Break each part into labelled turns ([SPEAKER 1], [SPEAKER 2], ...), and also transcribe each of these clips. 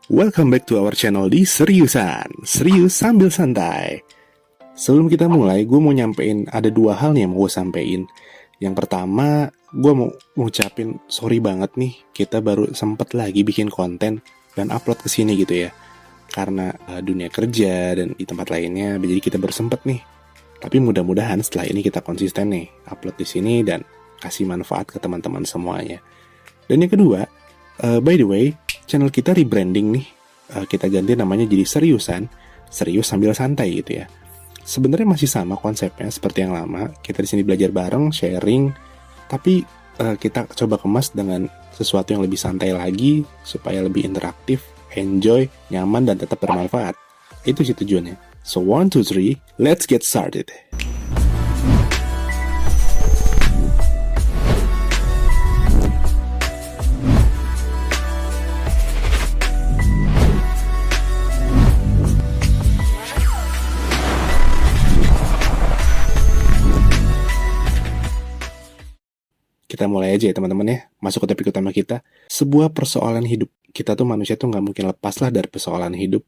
[SPEAKER 1] Welcome back to our channel di Seriusan, serius sambil santai. Sebelum kita mulai, gue mau nyampein ada dua hal nih yang mau gue sampein. Yang pertama, gue mau ngucapin sorry banget nih, kita baru sempet lagi bikin konten dan upload ke sini gitu ya. Karena dunia kerja dan di tempat lainnya, jadi kita baru sempet nih. Tapi mudah-mudahan setelah ini kita konsisten nih, upload di sini dan kasih manfaat ke teman-teman semuanya. Dan yang kedua, by the way, channel kita rebranding nih. Kita ganti namanya jadi Seriusan, serius sambil santai gitu ya. Sebenarnya masih sama konsepnya seperti yang lama. Kita di sini belajar bareng, sharing, tapi kita coba kemas dengan sesuatu yang lebih santai lagi supaya lebih interaktif, enjoy, nyaman dan tetap bermanfaat. Itu sih tujuannya. So 1, 2, 3, let's get started. Kita mulai aja ya teman-teman ya, masuk ke topik utama kita. Sebuah persoalan hidup. Kita tuh manusia tuh nggak mungkin lepas lah dari persoalan hidup.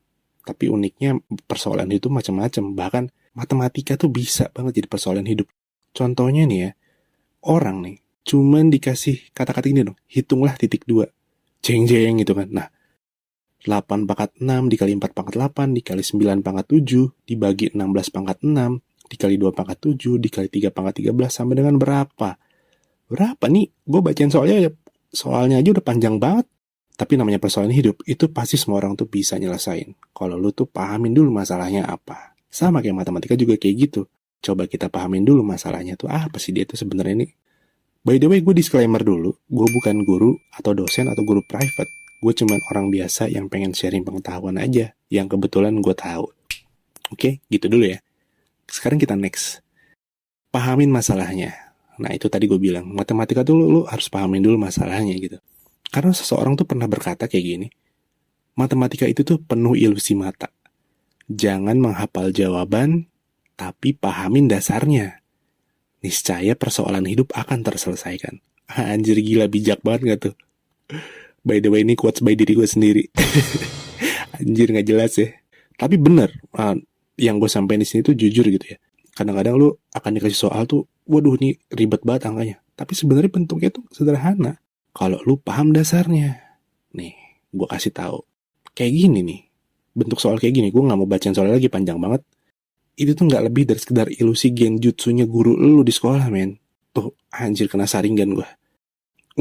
[SPEAKER 1] Tapi uniknya persoalan itu macam-macam. Bahkan matematika tuh bisa banget jadi persoalan hidup. Contohnya nih ya, orang nih cuman dikasih kata-kata ini dong, hitunglah titik 2. Jeng-jeng gitu kan. Nah, 8 pangkat 6 dikali 4 pangkat 8 dikali 9 pangkat 7 dibagi 16 pangkat 6 dikali 2 pangkat 7 dikali 3 pangkat 13 sama dengan berapa? Berapa nih? Gue bacain soalnya aja udah panjang banget. Tapi namanya persoalan hidup, itu pasti semua orang tuh bisa nyelesain. Kalau lu tuh pahamin dulu masalahnya apa. Sama kayak matematika juga kayak gitu. Coba kita pahamin dulu masalahnya tuh apa sih dia tuh sebenarnya nih. By the way, gue disclaimer dulu. Gue bukan guru atau dosen atau guru private. Gue cuman orang biasa yang pengen sharing pengetahuan aja. Yang kebetulan gue tahu. Oke, gitu dulu ya. Sekarang kita next. Pahamin masalahnya. Nah itu tadi gue bilang, matematika tuh lu harus pahamin dulu masalahnya gitu. Karena seseorang tuh pernah berkata kayak gini, matematika itu tuh penuh ilusi mata. Jangan menghafal jawaban, tapi pahamin dasarnya. Niscaya persoalan hidup akan terselesaikan. Anjir gila, bijak banget gak tuh? By the way ini quotes by diri gue sendiri. Anjir gak jelas ya. Tapi bener, yang gue sampein di sini tuh jujur gitu ya. Kadang-kadang lu akan dikasih soal tuh, waduh ini ribet banget angkanya. Tapi sebenarnya bentuknya tuh sederhana. Kalau lu paham dasarnya. Nih, gue kasih tahu. Kayak gini nih. Bentuk soal kayak gini, gue gak mau bacain soalnya lagi panjang banget. Itu tuh gak lebih dari sekedar ilusi genjutsunya guru lu di sekolah, men. Tuh, anjir kena saringan gue.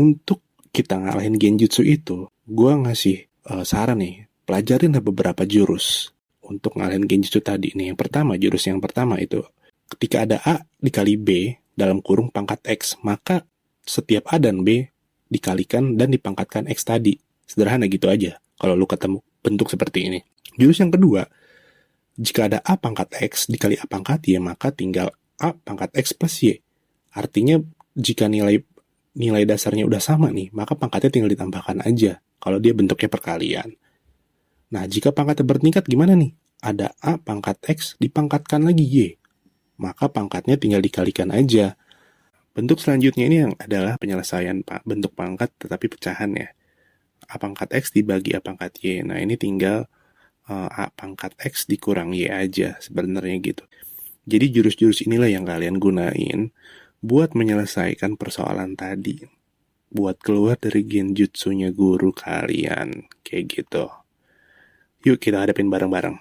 [SPEAKER 1] Untuk kita ngalahin genjutsu itu, gue ngasih saran nih. Pelajarin beberapa jurus untuk ngalahin genjutsu tadi nih. Jurus yang pertama itu, ketika ada A dikali B dalam kurung pangkat X, maka setiap A dan B dikalikan dan dipangkatkan X tadi. Sederhana gitu aja kalau lu ketemu bentuk seperti ini. Jurus yang kedua, jika ada A pangkat X dikali A pangkat Y, maka tinggal A pangkat X plus Y. Artinya jika nilai dasarnya udah sama nih, maka pangkatnya tinggal ditambahkan aja kalau dia bentuknya perkalian. Nah, jika pangkatnya bertingkat gimana nih? Ada A pangkat X dipangkatkan lagi Y, maka pangkatnya tinggal dikalikan aja. Bentuk selanjutnya ini yang adalah penyelesaian bentuk pangkat tetapi pecahan ya. A pangkat X dibagi A pangkat Y. Nah ini tinggal A pangkat X dikurang Y aja sebenarnya gitu. Jadi jurus-jurus inilah yang kalian gunain buat menyelesaikan persoalan tadi. Buat keluar dari genjutsunya guru kalian. Kayak gitu. Yuk kita hadapin bareng-bareng.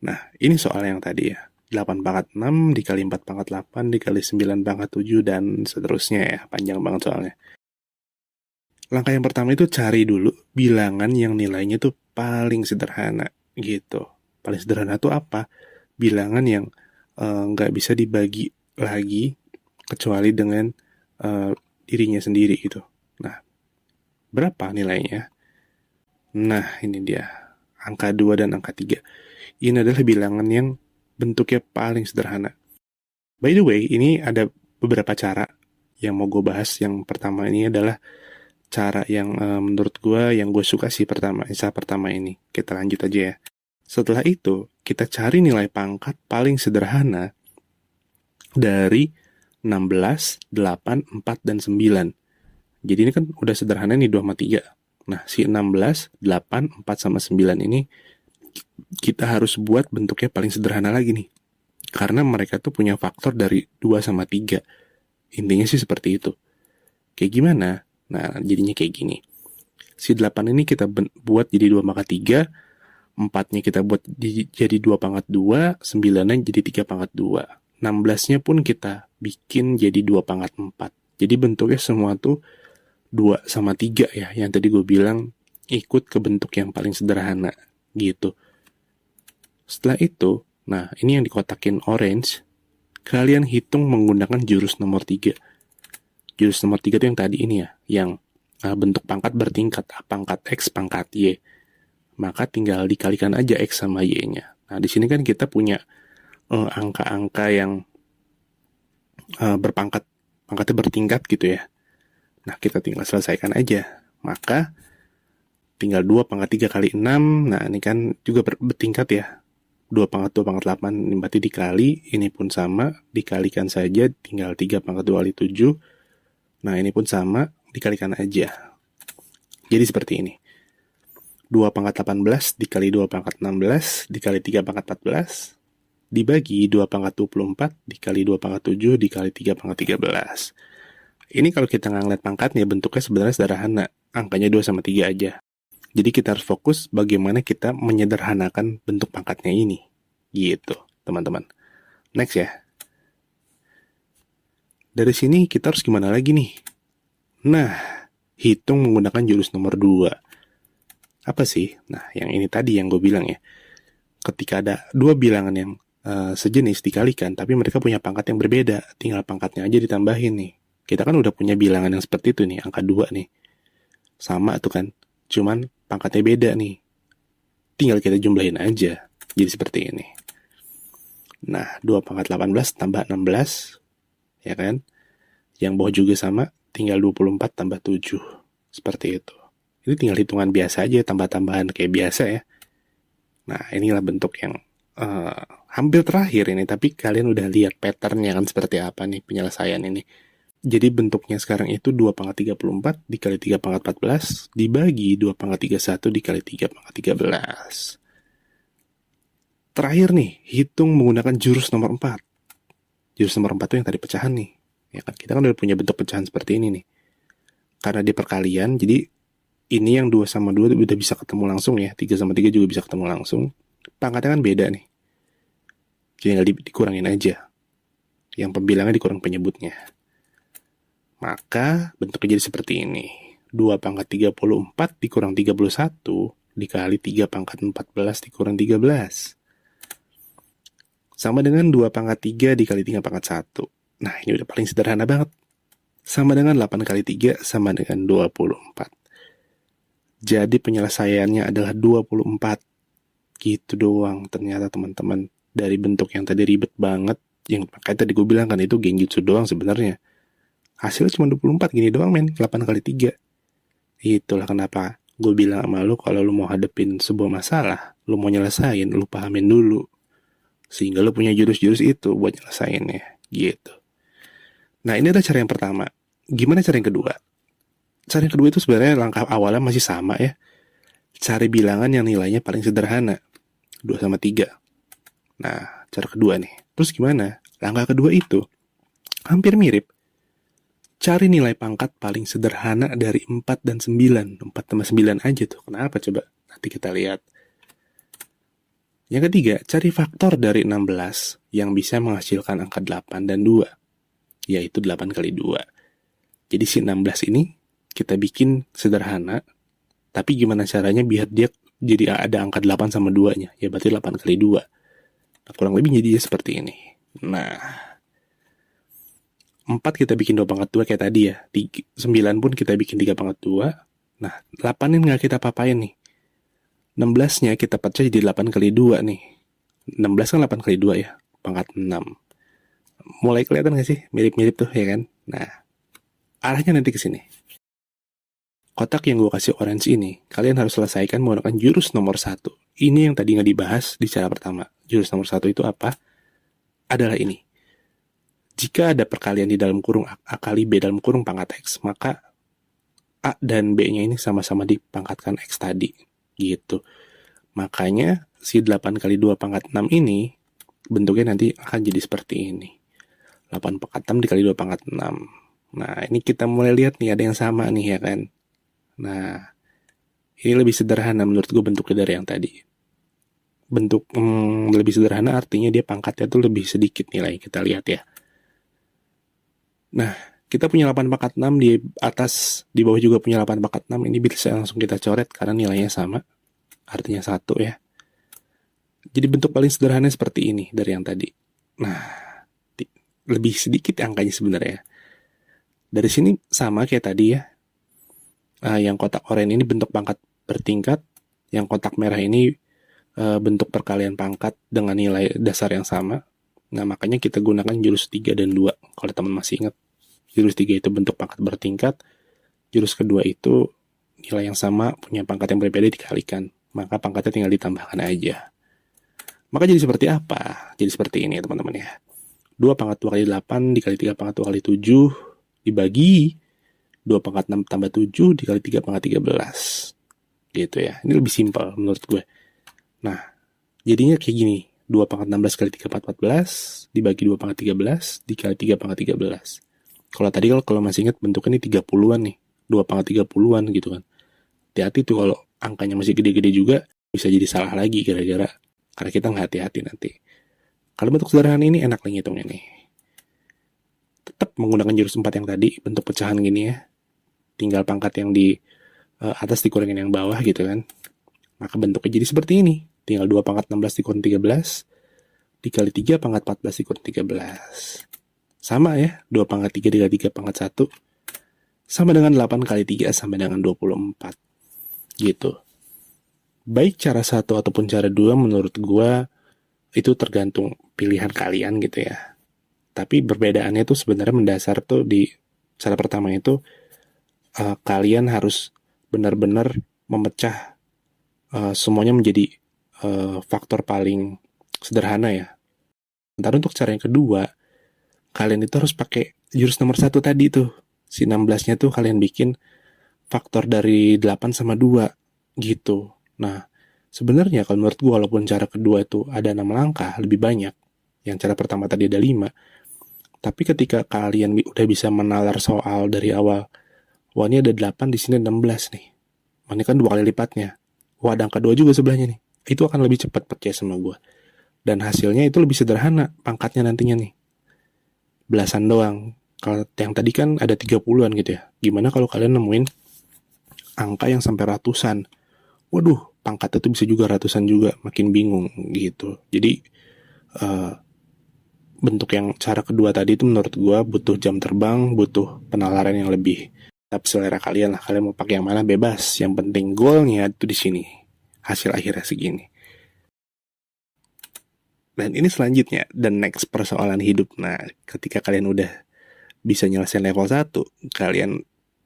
[SPEAKER 1] Nah ini soal yang tadi ya. 8 pangkat 6 dikali 4 pangkat 8 dikali 9 pangkat 7 dan seterusnya ya. Panjang banget soalnya. Langkah yang pertama itu cari dulu bilangan yang nilainya tuh paling sederhana gitu. Paling sederhana tuh apa? Bilangan yang gak bisa dibagi lagi kecuali dengan dirinya sendiri gitu. Nah, berapa nilainya? Nah, ini dia. Angka 2 dan angka 3. Ini adalah bilangan yang bentuknya paling sederhana. By the way, ini ada beberapa cara yang mau gue bahas. Yang pertama ini adalah cara yang menurut gue yang gue suka sih cara pertama ini. Kita lanjut aja ya. Setelah itu, kita cari nilai pangkat paling sederhana dari 16, 8, 4, dan 9. Jadi ini kan udah sederhana nih 2 sama 3. Nah, si 16, 8, 4, sama 9 ini kita harus buat bentuknya paling sederhana lagi nih. Karena mereka tuh punya faktor dari 2 sama 3. Intinya sih seperti itu. Kayak gimana? Nah, jadinya kayak gini. Si 8 ini kita buat jadi 2 pangkat 3, 4-nya kita buat jadi 2 pangkat 2, 9-nya jadi 3 pangkat 2. 16-nya pun kita bikin jadi 2 pangkat 4. Jadi bentuknya semua tuh 2 sama 3 ya, yang tadi gue bilang ikut ke bentuk yang paling sederhana gitu. Setelah itu, nah ini yang dikotakin orange, kalian hitung menggunakan jurus nomor 3. Jurus nomor 3 itu yang tadi ini ya, yang bentuk pangkat bertingkat, pangkat X, pangkat Y. Maka tinggal dikalikan aja X sama Y-nya. Nah di sini kan kita punya angka-angka yang pangkatnya bertingkat gitu ya. Nah, kita tinggal selesaikan aja. Maka, tinggal 2 pangkat 3 kali 6. Nah, ini kan juga bertingkat ya. 2 pangkat 2 pangkat 8. Ini berarti dikali. Ini pun sama. Dikalikan saja. Tinggal 3 pangkat 2 kali 7. Nah, ini pun sama. Dikalikan aja. Jadi seperti ini. 2 pangkat 18 dikali 2 pangkat 16. Dikali 3 pangkat 14. Dibagi 2 pangkat 24. Dikali 2 pangkat 7. Dikali 3 pangkat 13. Ini kalau kita nggak ngeliat pangkatnya, bentuknya sebenarnya sederhana. Angkanya 2 sama 3 aja. Jadi kita harus fokus bagaimana kita menyederhanakan bentuk pangkatnya ini. Gitu, teman-teman. Next ya. Dari sini kita harus gimana lagi nih? Nah, hitung menggunakan jurus nomor 2. Apa sih? Nah, yang ini tadi yang gue bilang ya. Ketika ada 2 bilangan yang sejenis dikalikan, tapi mereka punya pangkat yang berbeda. Tinggal pangkatnya aja ditambahin nih. Kita kan udah punya bilangan yang seperti itu nih, angka 2 nih. Sama tuh kan, cuman pangkatnya beda nih. Tinggal kita jumlahin aja. Jadi seperti ini. Nah, 2 pangkat 18 tambah 16, ya kan? Yang bawah juga sama, tinggal 24 tambah 7. Seperti itu. Ini tinggal hitungan biasa aja, tambah-tambahan kayak biasa ya. Nah, inilah bentuk yang hampir terakhir ini, tapi kalian udah lihat patternnya kan seperti apa nih penyelesaian ini. Jadi bentuknya sekarang itu 2 pangkat 34 dikali 3 pangkat 14 dibagi 2 pangkat 31 dikali 3 pangkat 13. Terakhir nih, hitung menggunakan jurus nomor 4. Jurus nomor 4 itu yang tadi pecahan nih. Ya kan, kita kan udah punya bentuk pecahan seperti ini nih. Karena di perkalian, jadi ini yang 2 sama 2 udah bisa ketemu langsung ya. 3 sama 3 juga bisa ketemu langsung. Pangkatnya kan beda nih. Jadi tinggal dikurangin aja. Yang pembilangnya dikurang penyebutnya. Maka bentuknya jadi seperti ini. 2 pangkat 34 dikurang 31 dikali 3 pangkat 14 dikurang 13. Sama dengan 2 pangkat 3 dikali 3 pangkat 1. Nah, ini udah paling sederhana banget. Sama dengan 8 kali 3 sama dengan 24. Jadi penyelesaiannya adalah 24. Gitu doang ternyata teman-teman. Dari bentuk yang tadi ribet banget. Yang kayak tadi gue bilang kan itu genjutsu doang sebenarnya. Hasilnya cuma 24 gini doang men, 8 kali 3. Itulah kenapa gue bilang sama lu kalau lu mau hadepin sebuah masalah, lu mau nyelesain, lu pahamin dulu. Sehingga lu punya jurus-jurus itu buat nyelesainnya, gitu. Nah ini adalah cara yang pertama. Gimana cara yang kedua? Cara yang kedua itu sebenarnya langkah awalnya masih sama ya. Cari bilangan yang nilainya paling sederhana. 2 sama 3. Nah, cara kedua nih. Terus gimana? Langkah kedua itu hampir mirip. Cari nilai pangkat paling sederhana dari 4 dan 9. 4 sama 9 aja tuh. Kenapa coba? Nanti kita lihat. Yang ketiga, cari faktor dari 16 yang bisa menghasilkan angka 8 dan 2. Yaitu 8 kali 2. Jadi si 16 ini kita bikin sederhana. Tapi gimana caranya biar dia jadi ada angka 8 sama 2-nya. Ya berarti 8 kali 2. Nah, kurang lebih jadinya seperti ini. Nah, 4 kita bikin 2 pangkat 2 kayak tadi ya. 9 pun kita bikin 3 pangkat 2. Nah, 8 ini gak kita papain nih. 16-nya kita pecah jadi 8 kali 2 nih. 16 kan 8 kali 2 ya. Pangkat 6. Mulai kelihatan gak sih? Mirip-mirip tuh ya kan? Nah, arahnya nanti ke sini. Kotak yang gue kasih orange ini, kalian harus selesaikan menggunakan jurus nomor 1. Ini yang tadi gak dibahas di cara pertama. Jurus nomor 1 itu apa? Adalah ini. Jika ada perkalian di dalam kurung A kali B dalam kurung pangkat X, maka A dan B-nya ini sama-sama dipangkatkan X tadi, gitu. Makanya si 8 kali 2 pangkat 6 ini bentuknya nanti akan jadi seperti ini. 8 pangkat 6 dikali 2 pangkat 6. Nah, ini kita mulai lihat nih, ada yang sama nih ya kan. Nah, ini lebih sederhana menurut gue bentuknya dari yang tadi. Bentuk lebih sederhana artinya dia pangkatnya tuh lebih sedikit nilai, kita lihat ya. Nah, kita punya 8 pangkat 6 di atas, di bawah juga punya 8 pangkat 6. Ini bisa langsung kita coret karena nilainya sama. Artinya 1 ya. Jadi bentuk paling sederhana seperti ini dari yang tadi. Nah, lebih sedikit angkanya sebenarnya. Dari sini sama kayak tadi ya. Yang kotak oranye ini bentuk pangkat bertingkat. Yang kotak merah ini bentuk perkalian pangkat dengan nilai dasar yang sama. Nah, makanya kita gunakan jurus 3 dan 2. Kalau teman masih ingat, jurus 3 itu bentuk pangkat bertingkat. Jurus kedua itu nilai yang sama, punya pangkat yang berbeda dikalikan. Maka pangkatnya tinggal ditambahkan aja. Maka jadi seperti apa? Jadi seperti ini ya teman-teman ya. 2 pangkat 2 kali 8 dikali 3 pangkat 2 kali 7 dibagi 2 pangkat 6 tambah 7 dikali 3 pangkat 13. Gitu ya. Ini lebih simpel menurut gue. Nah, jadinya kayak gini. 2 pangkat 16 kali 3 pangkat 14 dibagi 2 pangkat 13 dikali 3 pangkat 13. Kalau tadi kalau masih ingat bentuknya ini 30-an nih. 2 pangkat 30-an gitu kan. Hati-hati tuh kalau angkanya masih gede-gede juga bisa jadi salah lagi gara-gara karena kita nggak hati-hati nanti. Kalau bentuk sederhana ini enak nih ngitungnya nih. Tetap menggunakan jurus 4 yang tadi, bentuk pecahan gini ya. Tinggal pangkat yang di atas dikurangin yang bawah gitu kan. Maka bentuknya jadi seperti ini. Tinggal 2 pangkat 16 dikurang 13 dikali 3 pangkat 14 dikurang 13. Sama ya, 2 pangkat 3 dikali 3 pangkat 1 sama dengan 8 kali 3 sama dengan 24. Gitu. Baik cara 1 ataupun cara 2 menurut gua itu tergantung pilihan kalian gitu ya. Tapi perbedaannya tuh sebenarnya mendasar tuh di cara pertama itu kalian harus benar-benar memecah semuanya menjadi faktor paling sederhana ya. Ntar untuk cara yang kedua, kalian itu harus pakai jurus nomor 1 tadi tuh. Si 16-nya tuh kalian bikin faktor dari 8 sama 2 gitu. Nah, sebenarnya kalau menurut gue walaupun cara kedua itu ada 6 langkah, lebih banyak. Yang cara pertama tadi ada 5. Tapi ketika kalian udah bisa menalar soal dari awal, wah ini ada 8, di sini 16 nih. Ini kan 2 kali lipatnya. Wah ada angka 2 juga sebelahnya nih. Itu akan lebih cepat, percaya sama gue. Dan hasilnya itu lebih sederhana, pangkatnya nantinya nih. Belasan doang. Kalau yang tadi kan ada 30-an gitu ya. Gimana kalau kalian nemuin angka yang sampai ratusan? Waduh, pangkatnya tuh bisa juga ratusan juga, makin bingung gitu. Jadi bentuk yang cara kedua tadi itu menurut gue butuh jam terbang, butuh penalaran yang lebih. Tapi selera kalian lah, kalian mau pakai yang mana bebas. Yang penting goalnya itu di sini, hasil akhirnya segini. Dan ini selanjutnya, the next persoalan hidup. Nah, ketika kalian udah bisa nyelesain level 1, kalian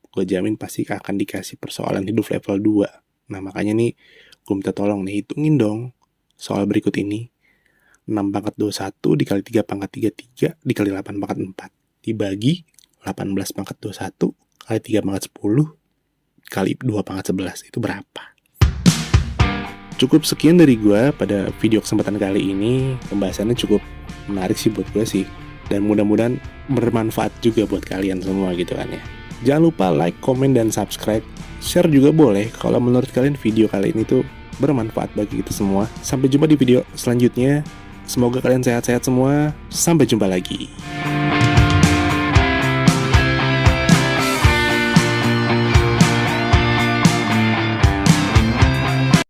[SPEAKER 1] gue jamin pasti akan dikasih persoalan hidup level 2. Nah, makanya nih gue minta tolong nih, hitungin dong soal berikut ini. 6 pangkat 21 dikali 3 pangkat 33 dikali 8 pangkat 4 dibagi 18 pangkat 21 kali 3 pangkat 10 kali 2 pangkat 11 itu berapa? Cukup sekian dari gue pada video kesempatan kali ini. Pembahasannya cukup menarik sih buat gue sih, dan mudah-mudahan bermanfaat juga buat kalian semua gitu kan ya. Jangan lupa like, komen, dan subscribe. Share juga boleh kalau menurut kalian video kali ini tuh bermanfaat bagi kita semua. Sampai jumpa di video selanjutnya. Semoga kalian sehat-sehat semua. Sampai jumpa lagi.